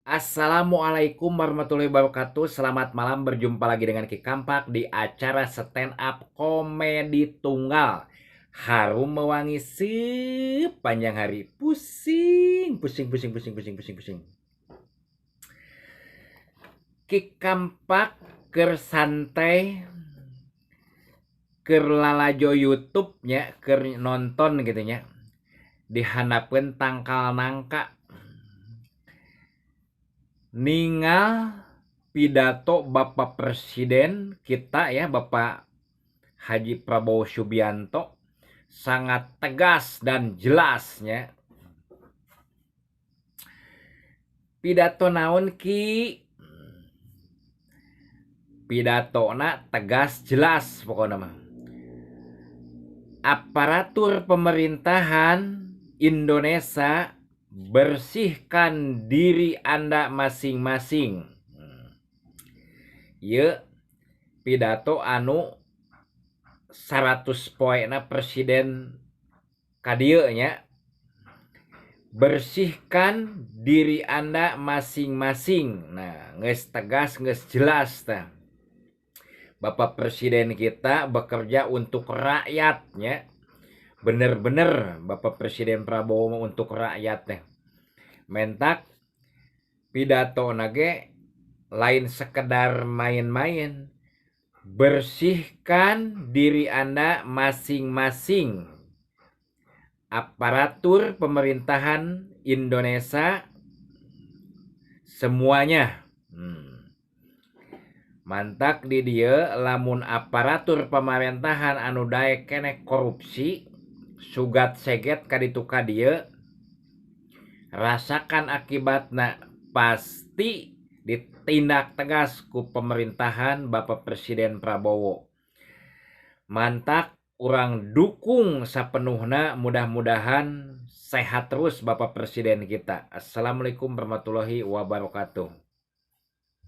Assalamualaikum warahmatullahi wabarakatuh. Selamat malam, berjumpa lagi dengan Ki Kampak di acara stand up komedi tunggal. Harum mewangi sepanjang hari. Pusing, pusing, pusing, pusing, pusing, pusing, pusing. Ki Kampak keur santai, keur lalajo YouTube-nya, keur nonton gitu nya. Dihandapkeun tangkal nangka. Ningal pidato Bapak Presiden kita ya, Bapak Haji Prabowo Subianto, sangat tegas dan jelasnya. Pidato naon ki? Pidatona tegas jelas pokoknya mah. Aparatur pemerintahan Indonesia, bersihkan diri Anda masing-masing. Ye pidato anu 100 poena presiden kadieu nya. Bersihkan diri Anda masing-masing. Nah, geus tegas, geus jelas tah. Bapak Presiden kita bekerja untuk rakyatnya. Bener-bener Bapak Presiden Prabowo untuk rakyat teh. Mentak pidato nage lain sekedar main-main. Bersihkan diri Anda masing-masing. Aparatur pemerintahan Indonesia semuanya. Mantak di dia lamun aparatur pemerintahan anu daek kene korupsi, sugat seget kaditu ka dieu, rasakan akibatna pasti ditindak tegas ku pemerintahan Bapak Presiden Prabowo. Mantak urang dukung sapenuhna, mudah-mudahan sehat terus Bapak Presiden kita. Assalamualaikum warahmatullahi wabarakatuh.